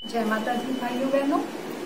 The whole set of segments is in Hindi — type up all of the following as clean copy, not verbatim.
जय माता दी भाइयों बहनों,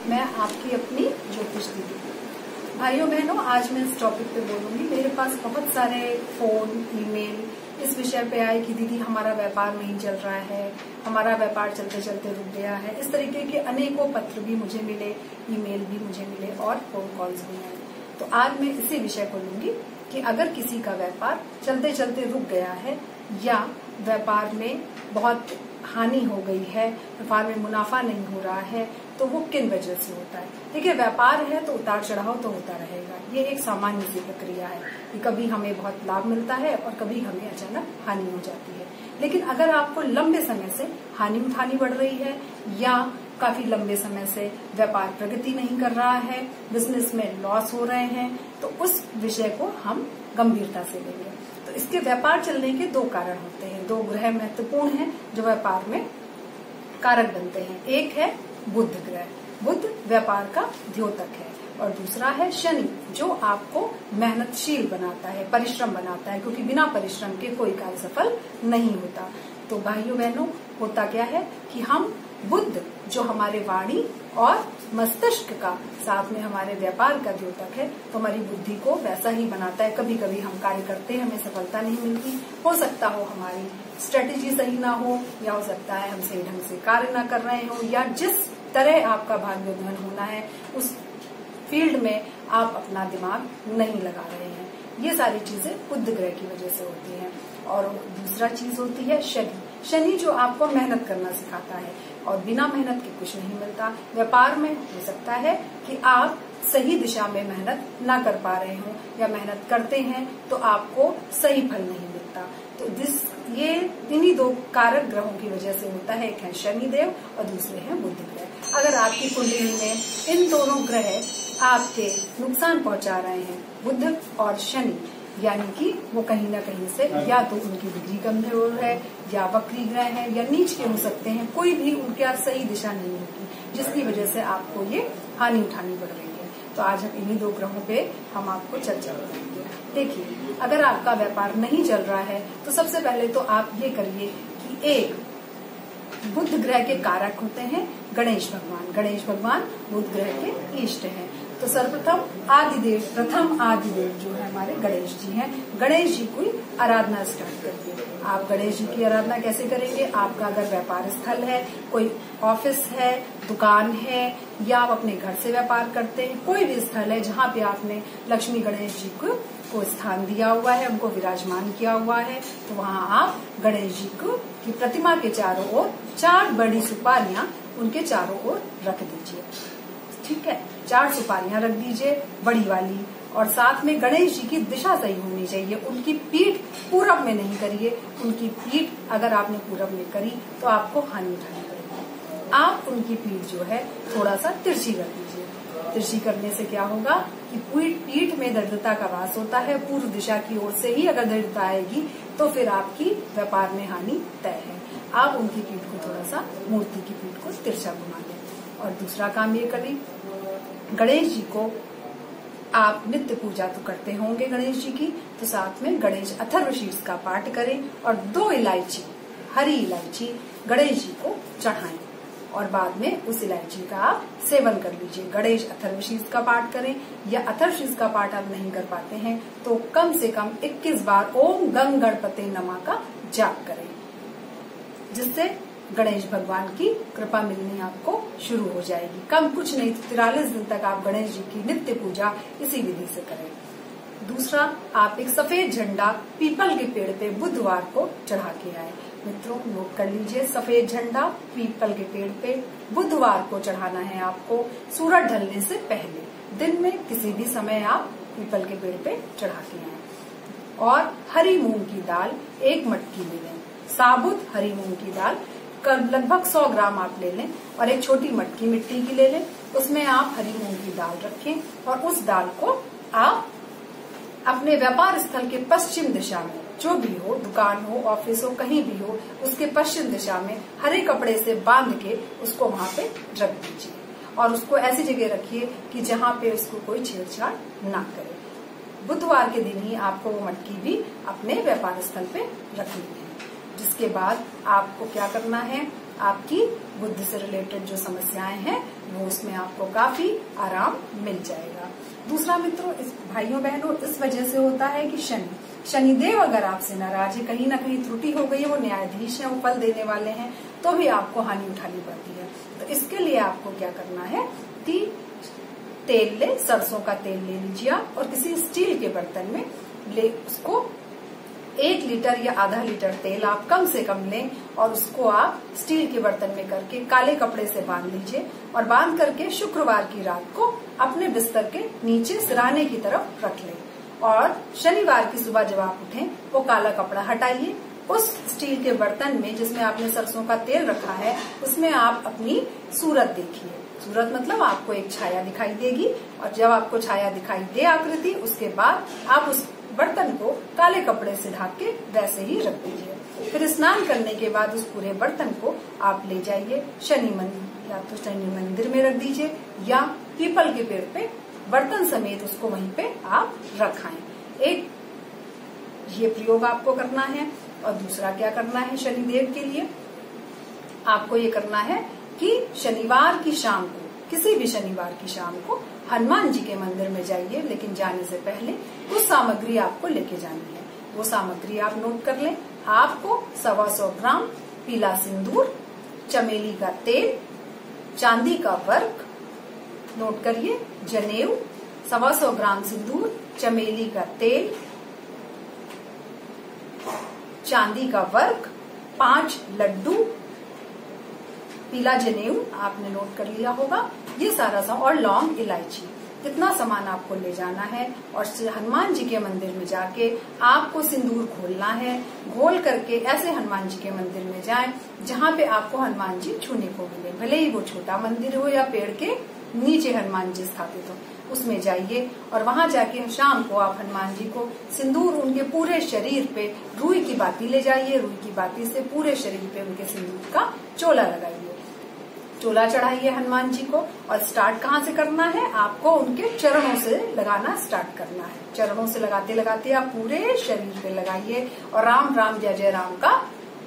मैं आपकी अपनी ज्योतिष दीदी। भाइयों बहनों, आज मैं इस टॉपिक पे बोलूंगी। मेरे पास बहुत सारे फोन, ईमेल इस विषय पे आए कि दीदी हमारा व्यापार नहीं चल रहा है, हमारा व्यापार चलते चलते रुक गया है। इस तरीके के अनेकों पत्र भी मुझे मिले, ईमेल भी मुझे मिले और फोन कॉल्स भी आए। तो आज मैं इसी विषय को लूंगी कि अगर किसी का व्यापार चलते चलते रुक गया है या व्यापार में बहुत हानि हो गई है, व्यापार में मुनाफा नहीं हो रहा है, तो वो किन वजह से होता है। देखिए, व्यापार है तो उतार चढ़ाव तो होता रहेगा। ये एक सामान्य सी प्रक्रिया है कि कभी हमें बहुत लाभ मिलता है और कभी हमें अचानक हानि हो जाती है। लेकिन अगर आपको लंबे समय से हानि उठानी पड़ रही है या काफी लंबे समय से व्यापार प्रगति नहीं कर रहा है, बिजनेस में लॉस हो रहे हैं, तो उस विषय को हम गंभीरता से लेंगे। तो इसके व्यापार चलने के दो कारण होते हैं, दो ग्रह महत्वपूर्ण हैं जो व्यापार में कारक बनते हैं। एक है बुध ग्रह, बुध व्यापार का द्योतक है, और दूसरा है शनि जो आपको मेहनतशील बनाता है, परिश्रम बनाता है, क्योंकि बिना परिश्रम के कोई कार्य सफल नहीं होता। तो भाइयों बहनों, होता क्या है कि हम बुध जो हमारे वाणी और मस्तिष्क का, साथ में हमारे व्यापार का द्योतक है, तो हमारी बुद्धि को वैसा ही बनाता है। कभी कभी हम कार्य करते हैं, हमें सफलता नहीं मिलती, हो सकता हो हमारी स्ट्रेटेजी सही ना हो, या हो सकता है हम सही ढंग से कार्य ना कर रहे हो, या जिस तरह आपका भाग्योदय होना है उस फील्ड में आप अपना दिमाग नहीं लगा रहे हैं। ये सारी चीजें बुध ग्रह की वजह से होती हैं। और दूसरा चीज होती है शनि, शनि जो आपको मेहनत करना सिखाता है, और बिना मेहनत के कुछ नहीं मिलता। व्यापार में हो सकता है कि आप सही दिशा में मेहनत ना कर पा रहे हो, या मेहनत करते हैं तो आपको सही फल नहीं मिलता। तो ये इन्हीं दो कारक ग्रहों की वजह से होता है। एक है शनिदेव और दूसरे हैं बुध ग्रह। अगर आपकी कुंडली में इन दोनों ग्रह आपके नुकसान पहुंचा रहे हैं, बुध और शनि, यानी कि वो कहीं ना कहीं से या तो उनकी डिग्री कमजोर है, या वक्री ग्रह है, या नीच के हो सकते हैं, कोई भी उनका सही दिशा नहीं होगी, जिसकी वजह से आपको ये हानि उठानी पड़ रही है। तो आज हम इन्हीं दो ग्रहों पे हम आपको चर्चा करेंगे। देखिए, अगर आपका व्यापार नहीं चल रहा है तो सबसे पहले तो आप ये करिए कि एक बुध ग्रह के कारक होते हैं गणेश भगवान। गणेश भगवान बुध ग्रह के इष्ट हैं। तो सर्वप्रथम प्रथम आदिदेव जो है हमारे गणेश जी हैं। गणेश जी की आराधना स्टार्ट करिए। आप गणेश जी की आराधना कैसे करेंगे? आपका अगर व्यापार स्थल है, कोई ऑफिस है, दुकान है, या आप अपने घर से व्यापार करते हैं, कोई भी स्थल है जहाँ पे आपने लक्ष्मी गणेश जी को स्थान दिया हुआ है, उनको विराजमान किया हुआ है, तो वहाँ आप गणेश जी की प्रतिमा के चारों ओर 4 बड़ी सुपारियां उनके चारों ओर रख दीजिए। ठीक है, 4 सुपारियां रख दीजिए, बड़ी वाली। और साथ में गणेश जी की दिशा सही होनी चाहिए। उनकी पीठ पूरब में नहीं करिए। उनकी पीठ अगर आपने पूरब में करी तो आपको हानि उठानी पड़ेगी। आप उनकी पीठ जो है थोड़ा सा तिरछी कर दीजिए। तिरछी करने से क्या होगा कि पीठ में दृढ़ता का वास होता है। पूर्व दिशा की ओर से ही अगर दृढ़ता आएगी तो फिर आपकी व्यापार में हानि तय है। आप उनकी पीठ को थोड़ा सा, मूर्ति की पीठ को तिरछा घुमा दें। और दूसरा काम ये करें, गणेश जी को आप नित्य पूजा तो करते होंगे गणेश जी की, तो साथ में गणेश अथर्वशीर्ष का पाठ करें और 2 इलायची, हरी इलायची गणेश जी को चढ़ाएं, और बाद में उस इलायची का आप सेवन कर लीजिए। गणेश अथर्वशीर्ष का पाठ करें, या अथर्वशीर्ष का पाठ आप नहीं कर पाते हैं तो कम से कम 21 बार ओम गंग गणपते नमः का जाप करें, जिससे गणेश भगवान की कृपा मिलनी आपको शुरू हो जाएगी। कम कुछ नहीं तो 43 दिन तक आप गणेश जी की नित्य पूजा इसी विधि से करें। दूसरा, आप एक सफेद झंडा पीपल के पेड़ पे बुधवार को चढ़ा के आए। मित्रों, नोट कर लीजिए, सफेद झंडा पीपल के पेड़ पे बुधवार को चढ़ाना है आपको, सूरज ढलने से पहले। दिन में किसी भी समय आप पीपल के पेड़ पे चढ़ा के आए। और हरी मूंग की दाल 1 मटकी ले लें। साबुत हरी मूंग की दाल लगभग 100 ग्राम आप ले लें, और एक छोटी मटकी मिट्टी की ले लें। उसमें आप हरी मूंग की दाल रखें, और उस दाल को आप अपने व्यापार स्थल के पश्चिम दिशा में, जो भी हो, दुकान हो, ऑफिस हो, कहीं भी हो, उसके पश्चिम दिशा में हरे कपड़े से बांध के उसको वहां पे रख दीजिए। और उसको ऐसी जगह रखिए कि जहाँ पे उसको कोई छेड़छाड़ ना करे। बुधवार के दिन ही आपको वो मटकी भी अपने व्यापार स्थल पे रखनी है। जिसके बाद आपको क्या करना है, आपकी बुद्धि से रिलेटेड जो समस्याएं हैं वो उसमें आपको काफी आराम मिल जाएगा। दूसरा मित्रों, इस भाइयों बहनों, इस वजह से होता है कि शनिदेव अगर आपसे नाराज है, कहीं ना कहीं त्रुटि हो गई है, वो न्यायाधीश है, वो फल देने वाले हैं, तो भी आपको हानि उठानी पड़ती है। तो इसके लिए आपको क्या करना है कि तेल ले, सरसों का तेल ले लीजिए आप और किसी स्टील के बर्तन में ले, उसको 1 लीटर या आधा लीटर तेल आप कम से कम लें और उसको आप स्टील के बर्तन में करके काले कपड़े से बांध लीजिए और बांध करके शुक्रवार की रात को अपने बिस्तर के नीचे सिराने की तरफ रख लें और शनिवार की सुबह जब आप उठें वो काला कपड़ा हटाइए। उस स्टील के बर्तन में जिसमें आपने सरसों का तेल रखा है उसमें आप अपनी सूरत देखिए। सूरत मतलब आपको एक छाया दिखाई देगी और जब आपको छाया दिखाई दे आकृति, उसके बाद आप उस बर्तन को काले कपड़े से ढक के वैसे ही रख दीजिए। फिर स्नान करने के बाद उस पूरे बर्तन को आप ले जाइए शनि मंदिर, या तो शनि मंदिर में रख दीजिए या पीपल के पेड़ पे बर्तन समेत उसको वहीं पे आप रखाएं। एक ये प्रयोग आपको करना है। और दूसरा क्या करना है शनिदेव के लिए, आपको ये करना है कि शनिवार की शाम को, किसी भी शनिवार की शाम को हनुमान जी के मंदिर में जाइए, लेकिन जाने से पहले कुछ सामग्री आपको लेके जानी है। वो सामग्री आप नोट कर लें। आपको 125 ग्राम पीला सिंदूर, चमेली का तेल, चांदी का वर्क, नोट करिए, जनेऊ, 125 ग्राम सिंदूर, चमेली का तेल, चांदी का वर्क, 5 लड्डू, पीला जनेऊ आपने नोट कर लिया होगा, ये सारा सा, और लौंग, इलायची, इतना सामान आपको ले जाना है। और हनुमान जी के मंदिर में जाके आपको सिंदूर घोलना है। घोल करके ऐसे हनुमान जी के मंदिर में जाएं जहाँ पे आपको हनुमान जी छूने को मिले, भले ही वो छोटा मंदिर हो या पेड़ के नीचे हनुमान जी स्थापित हो, उसमें जाइए और वहां जाके शाम को आप हनुमान जी को सिंदूर उनके पूरे शरीर पे रुई की बाती ले जाइए। रुई की बाती से पूरे शरीर पे उनके सिंदूर का चोला लगाइए, चोला चढ़ाइए हनुमान जी को। और स्टार्ट कहाँ से करना है, आपको उनके चरणों से लगाना स्टार्ट करना है। चरणों से लगाते लगाते आप पूरे शरीर पे लगाइए और राम राम जय जय राम का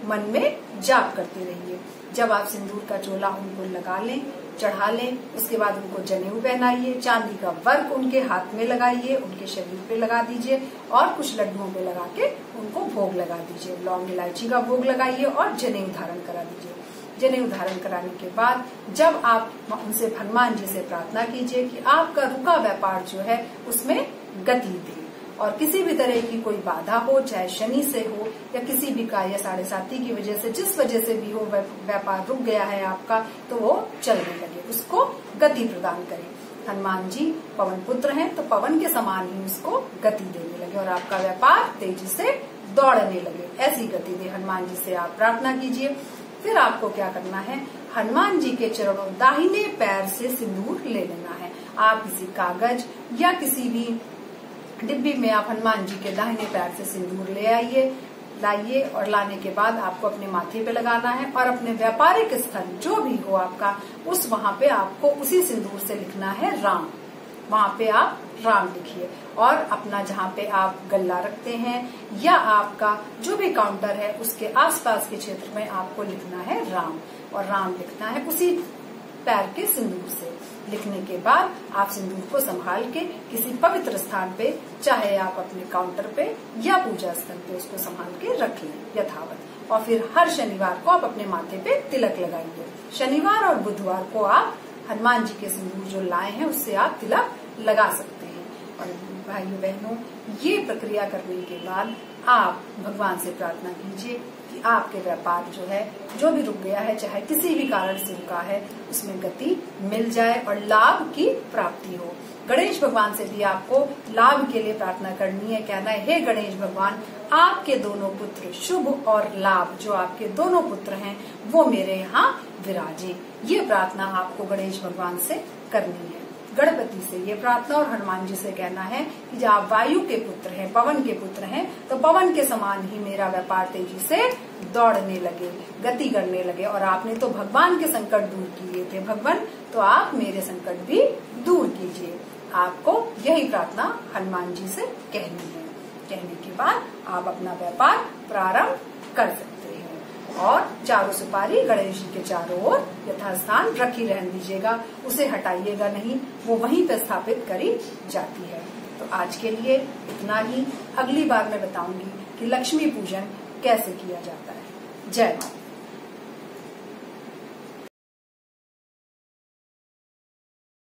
मन में जाप करते रहिए। जब आप सिंदूर का चोला उनको लगा लें, चढ़ा लें, उसके बाद उनको जनेऊ पहनाइए, चांदी का वर्क उनके हाथ में लगाइए, उनके शरीर पे लगा दीजिए और कुछ लड्डुओं पे लगा के उनको भोग लगा दीजिए। लौंग इलायची का भोग लगाइए और जनेऊ धारण करा दीजिए। जनेऊ धारण कराने के बाद जब आप उनसे, हनुमान जी से प्रार्थना कीजिए कि आपका रुका व्यापार जो है उसमें गति दे और किसी भी तरह की कोई बाधा हो, चाहे शनि से हो या किसी भी कार्य 7.5 की वजह से, जिस वजह से भी हो व्यापार रुक गया है आपका, तो वो चलने लगे, उसको गति प्रदान करें। हनुमान जी पवन पुत्र हैं तो पवन के समान ही उसको गति देने लगे और आपका व्यापार तेजी से दौड़ने लगे। ऐसी गति दे हनुमान जी से आप प्रार्थना कीजिए। फिर आपको क्या करना है, हनुमान जी के चरणों दाहिने पैर से सिंदूर ले लेना है। आप किसी कागज या किसी भी डिब्बी में आप हनुमान जी के दाहिने पैर से सिंदूर ले आइए, लाइए और लाने के बाद आपको अपने माथे पे लगाना है और अपने व्यापारिक स्थल जो भी हो आपका, उस वहां पे आपको उसी सिंदूर से लिखना है राम। वहां पे आप राम लिखिए और अपना जहाँ पे आप गल्ला रखते हैं या आपका जो भी काउंटर है उसके आसपास के क्षेत्र में आपको लिखना है राम, और राम लिखना है उसी पैर के सिंदूर से। लिखने के बाद आप सिंदूर को संभाल के किसी पवित्र स्थान पे, चाहे आप अपने काउंटर पे या पूजा स्थल पे, उसको संभाल के रख लें यथावत। और फिर हर शनिवार को आप अपने माथे पे तिलक लगाइए। शनिवार और बुधवार को आप हनुमान जी के सिंदूर जो लाए हैं उससे आप तिलक लगा सकते हैं। और भाइयों बहनों, ये प्रक्रिया करने के बाद आप भगवान से प्रार्थना कीजिए कि आपके व्यापार जो है, जो भी रुक गया है, चाहे किसी भी कारण से रुका है, उसमें गति मिल जाए और लाभ की प्राप्ति हो। गणेश भगवान से भी आपको लाभ के लिए प्रार्थना करनी है। कहना है, हे गणेश भगवान, आपके दोनों पुत्र शुभ और लाभ, जो आपके दोनों पुत्र हैं वो मेरे यहाँ विराजे। ये प्रार्थना आपको गणेश भगवान से करनी है। गणपति से ये प्रार्थना और हनुमान जी से कहना है कि जब आप वायु के पुत्र हैं, पवन के पुत्र हैं, तो पवन के समान ही मेरा व्यापार तेजी से दौड़ने लगे, गति करने लगे। और आपने तो भगवान के संकट दूर किए थे भगवान, तो आप मेरे संकट भी दूर कीजिए। आपको यही प्रार्थना हनुमान जी से कहनी है। कहने के बाद आप अपना व्यापार प्रारंभ कर सकते हैं। और चारों सुपारी गणेश जी के चारों ओर यथास्थान रखी रहने दीजिएगा, उसे हटाइएगा नहीं, वो वहीं पे स्थापित करी जाती है। तो आज के लिए इतना ही। अगली बार मैं बताऊंगी कि लक्ष्मी पूजन कैसे किया जाता है। जय माता।